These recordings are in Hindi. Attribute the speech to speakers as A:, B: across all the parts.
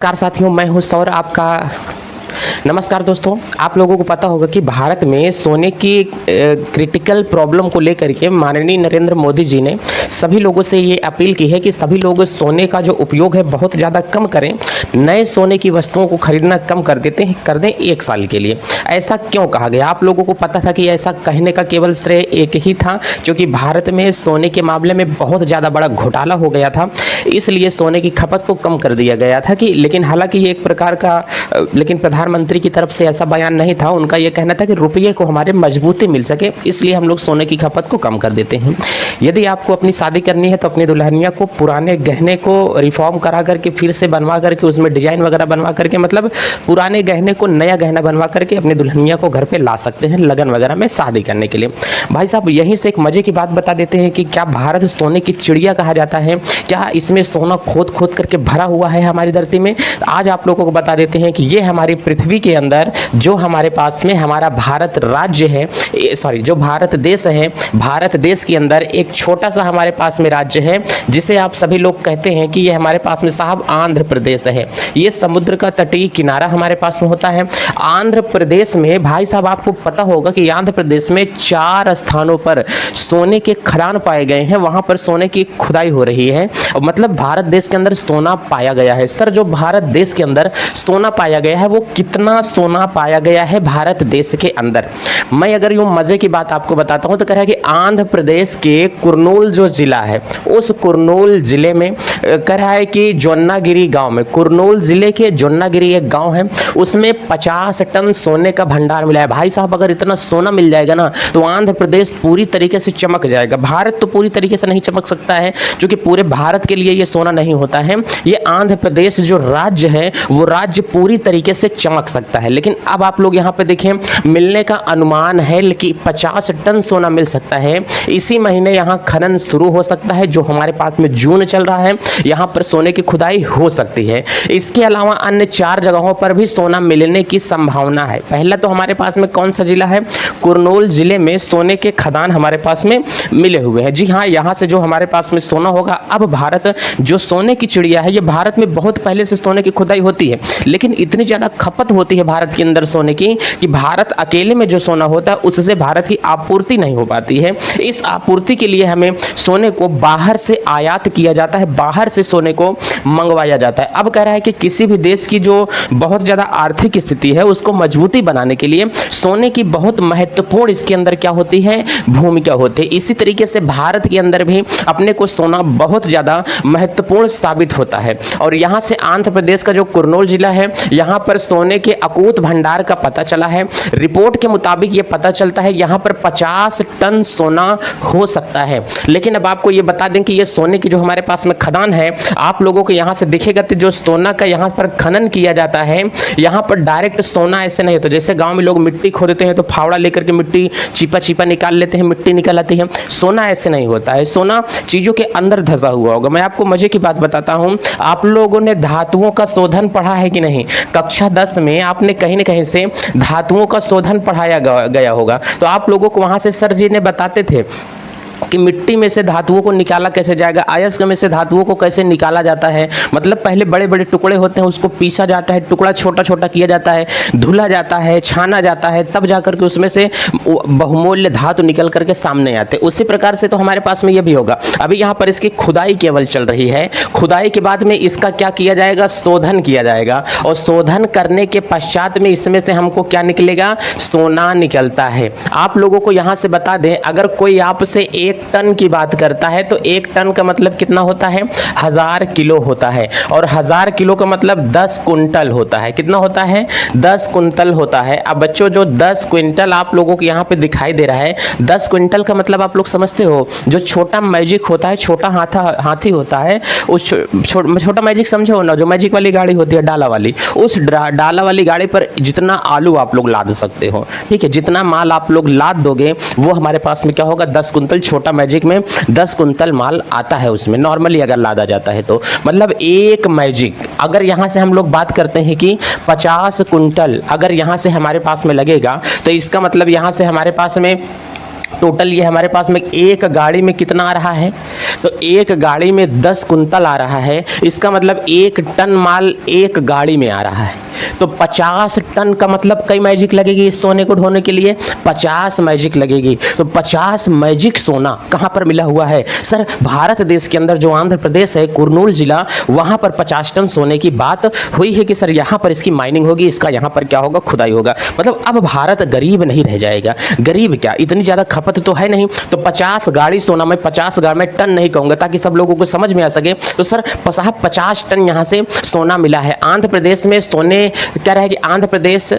A: नमस्कार साथियों, मैं हूं सौर आपका। नमस्कार दोस्तों, आप लोगों को पता होगा कि भारत में सोने की क्रिटिकल प्रॉब्लम को लेकर के माननीय नरेंद्र मोदी जी ने सभी लोगों से ये अपील की है कि सभी लोग सोने का जो उपयोग है बहुत ज़्यादा कम करें, नए सोने की वस्तुओं को खरीदना कम कर दें 1 साल के लिए। ऐसा क्यों कहा गया? आप लोगों को पता था कि ऐसा कहने का केवल श्रेय एक ही था, क्योंकि भारत में सोने के मामले में बहुत ज़्यादा बड़ा घोटाला हो गया था, इसलिए सोने की खपत को कम कर दिया गया था। कि लेकिन हालांकि ये एक प्रकार का प्रधानमंत्री की तरफ से ऐसा बयान नहीं था। उनका यह कहना था कि रुपये को हमारे मजबूती मिल सके, इसलिए हम लोग सोने की खपत को कम कर देते हैं। यदि आपको अपनी शादी करनी है तो अपनी दुल्हनिया को पुराने गहने को रिफॉर्म करा करके फिर से बनवा करके उसमें डिजाइन वगैरह बनवा करके, मतलब पुराने गहने को नया गहना बनवा करके अपनी दुल्हनिया को घर पे ला सकते हैं लगन वगैरह में शादी करने के लिए। भाई साहब, यहीं से एक मजे की बात बता देते हैं कि क्या भारत सोने की चिड़िया कहा जाता है? क्या इसमें सोना खोद खोद करके भरा हुआ है हमारी धरती में? आज आप लोगों को बता देते हैं कि ये हमारी पृथ्वी के अंदर जो हमारे पास में हमारा भारत राज्य है, जो भारत देश है, भारत देश के अंदर एक छोटा सा हमारे पास में राज्य है जिसे आप सभी लोग कहते हैं कि ये हमारे पास में साहब आंध्र प्रदेश है। ये समुद्र का तटीय किनारा हमारे पास में होता है। आंध्र प्रदेश में भाई साहब आपको पता होगा कि आंध्र प्रदेश में 4 स्थानों पर सोने के खदान पाए गए हैं। वहां पर सोने की खुदाई हो रही है, मतलब भारत देश के अंदर सोना पाया गया है। सर, जो भारत देश के अंदर सोना पाया गया है वो कितना सोना पाया गया है भारत देश के अंदर? मैं अगर यूं मजे की बात आपको बताता हूं तो कह रहा है कि आंध्र प्रदेश के कुरनूल जो जिला है, उस कुरनूल जिले में कह रहा है कि जोन्नागिरी गांव में, कुरनूल जिले के जोन्नागिरी एक गांव है, उसमें 50 टन सोने का भंडार मिला है। भाई साहब, अगर इतना सोना मिल जाएगा ना तो आंध्र प्रदेश पूरी तरीके से चमक जाएगा। भारत तो पूरी तरीके से नहीं चमक सकता है, क्योंकि पूरे भारत के लिए ये सोना नहीं होता है। ये आंध्र प्रदेश जो राज्य है वो राज्य पूरी तरीके से चमक सकता है। लेकिन अब आप लोग यहाँ पे देखें, मिलने का अनुमान है कि 50 टन सोना मिल सकता है। इसी महीने यहाँ खनन शुरू हो सकता है, जो हमारे पास में जून चल रहा है, यहाँ पर सोने की खुदाई हो सकती है। इसके अलावा अन्य 4 जगहों पर भी सोना मिलने की संभावना है। पहला तो हमारे पास में कौन सा जिला है? कुरनूल जिले में सोने के खदान हमारे पास में मिले हुए हैं। जी हाँ, यहाँ से जो हमारे पास में सोना होगा, अब भारत जो सोने की चिड़िया है, ये भारत में बहुत पहले से सोने की खुदाई होती है, लेकिन इतनी ज्यादा खपत होती है भारत के अंदर सोने की कि भारत अकेले में जो सोना होता है उससे भारत की आपूर्ति नहीं हो पाती है। इस आपूर्ति के लिए हमें सोने को बाहर से आयात किया जाता है, बाहर से सोने को मंगवाया जाता है। अब कह रहा है कि किसी भी देश की जो बहुत ज्यादा आर्थिक स्थिति है उसको मजबूती बनाने के लिए सोने की बहुत महत्वपूर्ण इसके अंदर क्या होती है? भूमिका होती है। इसी तरीके से भारत के अंदर भी अपने को सोना बहुत ज्यादा महत्वपूर्ण साबित होता है। और यहाँ से आंध्र प्रदेश का जो कुरनूल जिला है, यहाँ पर सोने के अकूत भंडार का पता चला है। रिपोर्ट के मुताबिक ये पता चलता है यहाँ पर 50 टन सोना हो सकता है। लेकिन अब आपको ये बता दें कि ये सोने की जो हमारे पास में खदान है, आप लोगों को यहाँ से दिखेगा तो जो सोना का यहाँ पर खनन किया जाता है, यहाँ पर डायरेक्ट सोना ऐसे नहीं होता। जैसे गांव में लोग मिट्टी खोदते हैं तो फावड़ा लेकर के मिट्टी चिपा निकाल लेते हैं, मिट्टी निकल आती है। सोना ऐसे नहीं होता है, सोना चीजों के अंदर धंसा हुआ होगा। मैं आपको मजे की बात बताता हूँ, आप लोगों ने धातुओं का शोधन पढ़ा है कि नहीं? कक्षा 10 में आपने कहीं न कहीं से धातुओं का शोधन पढ़ाया गया होगा। तो आप लोगों को वहां से सर जी ने बताते थे कि मिट्टी में से धातुओं को निकाला कैसे जाएगा, अयस्क में से धातुओं को कैसे निकाला जाता है। मतलब पहले बड़े बड़े टुकड़े होते हैं, उसको पीसा जाता है, टुकड़ा छोटा छोटा किया जाता है, धुला जाता है, छाना जाता है, तब जाकर के उसमें से बहुमूल्य धातु निकल करके सामने आते हैं। उसी प्रकार से तो हमारे पास में ये भी होगा। अभी यहाँ पर इसकी खुदाई केवल चल रही है। खुदाई के बाद में इसका क्या किया जाएगा? शोधन किया जाएगा, और शोधन करने के पश्चात में इसमें से हमको क्या निकलेगा? सोना निकलता है। आप लोगों को यहाँ से बता दें, अगर कोई आपसे 1 टन की बात करता है तो 1 टन का मतलब कितना होता है? 1000 किलो होता है, और 1000 किलो का मतलब 10 कुंटल होता है। कितना होता है? 10 कुंटल होता है। अब बच्चों, जो 10 क्विंटल आप लोगों को यहाँ पे दिखाई दे रहा है, 10 क्विंटल का मतलब आप लोग समझते हो? जो छोटा मैजिक होता है, छोटा हाथी होता है, उस छोटा मैजिक समझो ना, जो मैजिक वाली गाड़ी होती है डाला वाली, उस डाला वाली गाड़ी पर जितना आलू आप लोग लाद सकते हो, ठीक है, जितना माल आप लोग लाद दोगे वो हमारे पास में क्या होगा? 10 कुंटल। छोटा मैजिक में 10 कुंटल माल आता है उसमें, नॉर्मली अगर लादा जाता है तो। मतलब एक मैजिक, अगर यहाँ से हम लोग बात करते हैं कि 50 कुंटल अगर यहाँ से हमारे पास में लगेगा, तो इसका मतलब यहाँ से हमारे पास में टोटल ये हमारे पास में एक गाड़ी में कितना आ रहा है, तो एक गाड़ी में 10 कुंतल आ रहा है। इसका मतलब 1 टन माल एक गाड़ी में आ रहा है। तो 50 टन का मतलब कई मैजिक लगेगी इस सोने को ढोने के लिए, 50 मैजिक लगेगी। तो 50 मैजिक सोना कहाँ पर मिला हुआ है सर? भारत देश के अंदर जो आंध्र प्रदेश है, कुर्नूल जिला, वहाँ पर 50 टन सोने की बात हुई है कि सर यहाँ पर इसकी माइनिंग होगी, इसका यहाँ पर क्या होगा, खुदाई होगा। मतलब अब भारत गरीब नहीं रह जाएगा। गरीब क्या, इतनी ज़्यादा खपत तो है नहीं। तो 50 गाड़ी सोना, मैं 50 गाड़ी में टन नहीं कहूँगा ताकि सब लोगों को समझ में आ सके। तो सर 50 टन यहाँ से सोना मिला है। आंध्र प्रदेश में सोने क्या रहा है कि आंध्र प्रदेश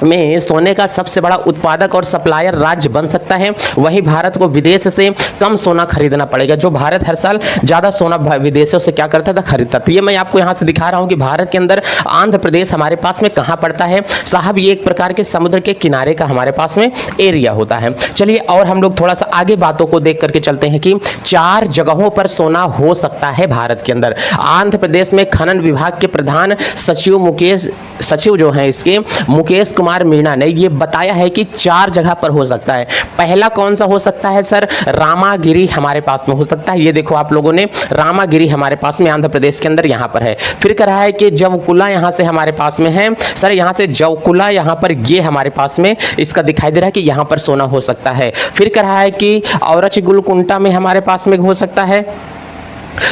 A: में सोने का सबसे बड़ा उत्पादक और सप्लायर राज्य बन सकता है। वहीं भारत को विदेश से कम सोना खरीदना पड़ेगा। जो भारत हर साल ज़्यादा सोना विदेशों से क्या करता था, खरीदता। तो ये मैं आपको यहाँ से दिखा रहा हूँ कि भारत के अंदर आंध्र प्रदेश हमारे पास में कहाँ पड़ता है साहब। ये एक प्रकार के समुद्र के किनारे का हमारे पास में एरिया होता है। चलिए और हम लोग थोड़ा सा आगे बातों को देख करके चलते हैं कि 4 जगहों पर सोना हो सकता है भारत के अंदर। आंध्र प्रदेश में खनन विभाग के प्रधान सचिव जो हैं इसके मुकेश कुमार मीणा ने ये बताया है कि 4 जगह पर हो सकता है। पहला कौन सा हो सकता है सर? रामागिरी हमारे पास में हो सकता है। ये देखो आप लोगों ने, रामागिरी हमारे पास में आंध्र प्रदेश के अंदर यहाँ पर है। फिर कह रहा है कि जवकुला यहाँ से हमारे पास में है सर, यहाँ से जवकुला यहाँ पर ये हमारे पास में इसका दिखाई दे रहा है कि यहाँ पर सोना हो सकता है। फिर कह रहा है कि औरचगुलकुंटा में हमारे पास में हो सकता है,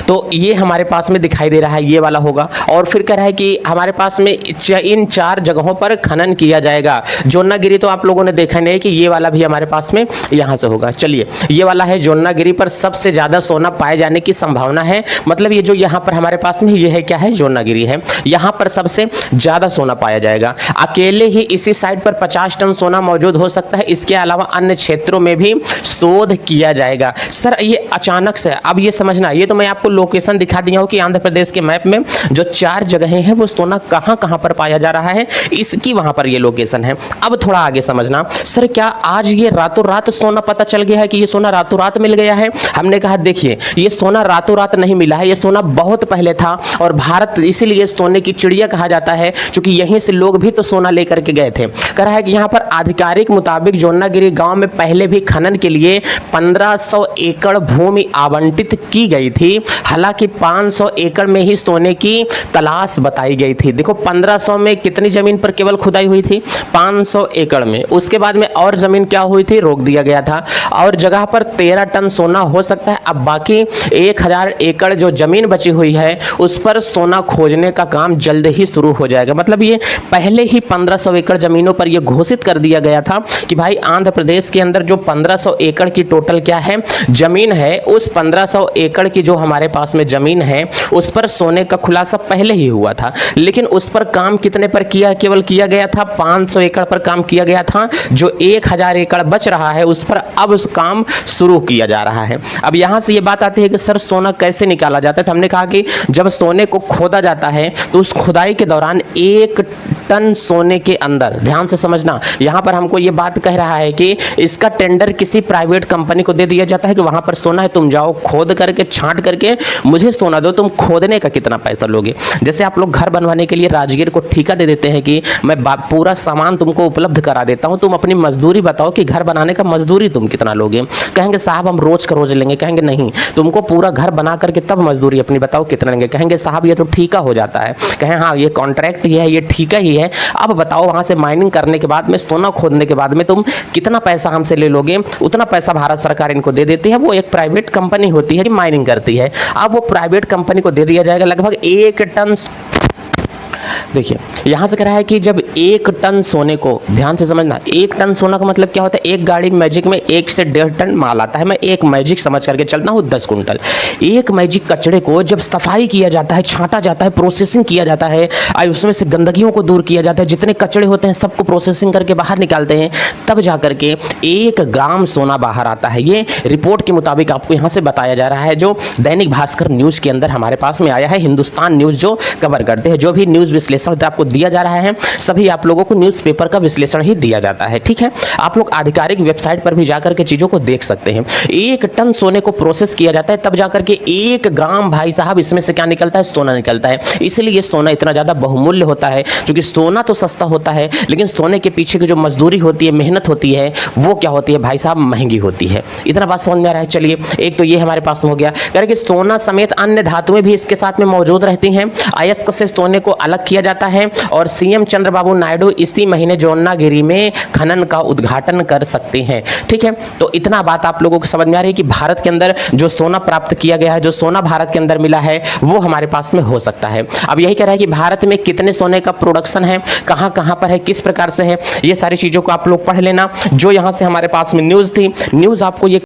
A: तो ये हमारे पास में दिखाई दे रहा है, ये वाला होगा। और फिर कह रहा है कि हमारे पास में इन 4 जगहों पर खनन किया जाएगा। जोन्नागिरी तो आप लोगों ने देखा नहीं कि ये वाला भी हमारे पास में यहाँ से होगा। चलिए ये वाला है जोन्नागिरी पर सबसे ज़्यादा सोना पाए जाने की संभावना है। मतलब ये जो यहाँ पर हमारे पास में ये है, क्या है, जोन्नागिरी है, यहाँ पर सबसे ज़्यादा सोना पाया जाएगा। अकेले ही इसी साइड पर 50 टन सोना मौजूद हो सकता है। इसके अलावा अन्य क्षेत्रों में भी शोध किया जाएगा। सर ये अचानक से, अब ये समझना, ये तो मैं आपको लोकेशन दिखा दिया हूं कि आंध्र प्रदेश के मैप में जो 4 जगहें हैं वो सोना कहां कहां पर पाया जा रहा है, इसकी वहां पर ये लोकेशन है। अब थोड़ा आगे समझना, सर क्या आज ये रातों रात सोना पता चल गया है कि ये सोना रातों रात मिल गया है? हमने कहा देखिए ये सोना रातों रात नहीं मिला है, ये सोना बहुत पहले था और भारत इसीलिए सोने की चिड़िया कहा जाता है क्योंकि यहीं से लोग भी तो सोना लेकर के गए थे। कह रहा है कि यहाँ पर आधिकारिक मुताबिक जोन्नागिरी गांव में पहले भी खनन के लिए 1500 एकड़ भूमि आवंटित की गई थी। हालांकि 500 एकड़ में ही सोने की तलाश बताई गई थी। देखो 1500 में कितनी जमीन पर केवल खुदाई हुई थी, 500 एकड़ में। उसके बाद में और जमीन क्या हुई थी, रोक दिया गया था। और जगह पर 13 टन सोना हो सकता है। अब बाकी 1000 एकड़ जो जमीन बची हुई है उस पर सोना खोजने का काम जल्द ही शुरू हो जाएगा। मतलब ये पहले ही 1500 एकड़ जमीनों पर यह घोषित कर दिया गया था कि भाई आंध्र प्रदेश के अंदर जो 1500 एकड़ की टोटल क्या है जमीन है, उस 1500 एकड़ की जो हमारे पास में जमीन है उस पर सोने का खुलासा पहले ही हुआ था। लेकिन उस पर काम कितने पर किया, केवल किया गया था 500 एकड़ पर काम किया गया था। जो 1000 एकड़ बच रहा है उस पर अब उस काम शुरू किया जा रहा है। अब यहां से ये बात आती है कि सर सोना कैसे निकाला जाता है? तो हमने कहा कि जब सोने को खोदा जाता है तो उस खुदाई के दौरान 1 टन सोने के अंदर, ध्यान से समझना, यहां पर हमको ये बात कह रहा है कि इसका टेंडर किसी प्राइवेट कंपनी को दे दिया जाता है कि वहां पर सोना है, तुम जाओ खोद करके छांट करके मुझे सोना दो। तुम खोदने का कितना पैसा लोगे? जैसे आप लोग घर बनवाने के लिए राजगीर को ठेका दे देते हैं कि मैं पूरा सामान तुमको उपलब्ध करा देता हूं, तुम अपनी मजदूरी बताओ कि घर बनाने का मजदूरी तुम कितना लोगे? कहेंगे साहब हम रोज का रोज लेंगे। कहेंगे नहीं, तुमको पूरा घर बना करके तब मजदूरी अपनी बताओ कितना लेंगे? कहेंगे साहब ये तो ठेका हो जाता है। कहें हाँ ये कॉन्ट्रैक्ट ही है, ये ठेका ही है। अब बताओ वहां से माइनिंग करने के बाद में, सोना खोदने के बाद में तुम कितना पैसा हमसे ले लोगे? उतना पैसा भारत सरकार इनको दे देती है। वो एक प्राइवेट कंपनी होती है, माइनिंग करती है। अब वो प्राइवेट कंपनी को दे दिया जाएगा लगभग 1 टन। देखिए यहां से कह रहा है कि जब 1 टन सोने को, ध्यान से समझना, 1 टन सोना का मतलब क्या होता है? एक गाड़ी मैजिक में 1 से 1.5 टन माल आता है। मैं एक मैजिक समझ करके चलता हूँ 10 कुंटल। एक मैजिक कचड़े को जब सफाई किया जाता है, छांटा जाता है, प्रोसेसिंग किया जाता है, उसमें से गंदगियों को दूर किया जाता है, जितने कचड़े होते हैं सबको प्रोसेसिंग करके बाहर निकालते हैं, तब जा करके 1 ग्राम सोना बाहर आता है। ये रिपोर्ट के मुताबिक आपको यहाँ से बताया जा रहा है, जो दैनिक भास्कर न्यूज के अंदर हमारे पास में आया है। हिंदुस्तान न्यूज जो कवर करते हैं, जो भी न्यूज विश्लेषण आपको दिया जा रहा है, सभी भी आप लोगों को न्यूज़पेपर का विश्लेषण ही दिया जाता है। ठीक है, आप लोग आधिकारिक वेबसाइट पर भी जाकर के चीज़ों को देख सकते हैं। 1 टन सोने को प्रोसेस किया जाता है, तब जाकर के 1 ग्राम भाई साहब इसमें से क्या निकलता है, सोना निकलता है। इसलिए सोना इतना ज़्यादा बहुमूल्य होता है, क्योंकि सोना तो सस्ता होता है, लेकिन सोने के पीछे की जो मजदूरी होती है, मेहनत होती है, वो क्या होती है भाई साहब, महंगी होती है। इतना बात समझ में आ रहा है। चलिए, एक तो ये हमारे पास में हो गया। कह रहे कि सोना समेत अन्य धातुएं भी इसके साथ में मौजूद रहती हैं। अयस्क से सोने को अलग किया जाता है और सीएम चंद्रबाबू नायडू इसी महीने जोन्नागिरी में खनन का उद्घाटन कर सकते हैं। ठीक है, तो इतना बात आप लोगों को समझ में आ रही है कि भारत के अंदर जो सोना प्राप्त किया गया है, जो सोना भारत के अंदर मिला है, वो हमारे पास में हो सकता है। अब यही कह रहा है कि भारत में कितने सोने का प्रोडक्शन है, कहां कहां पर है, किस प्रकार से है, ये सारी चीजों को आप लोग पढ़ लेना। जो यहां से हमारे पास में न्यूज थी, न्यूज आपको ये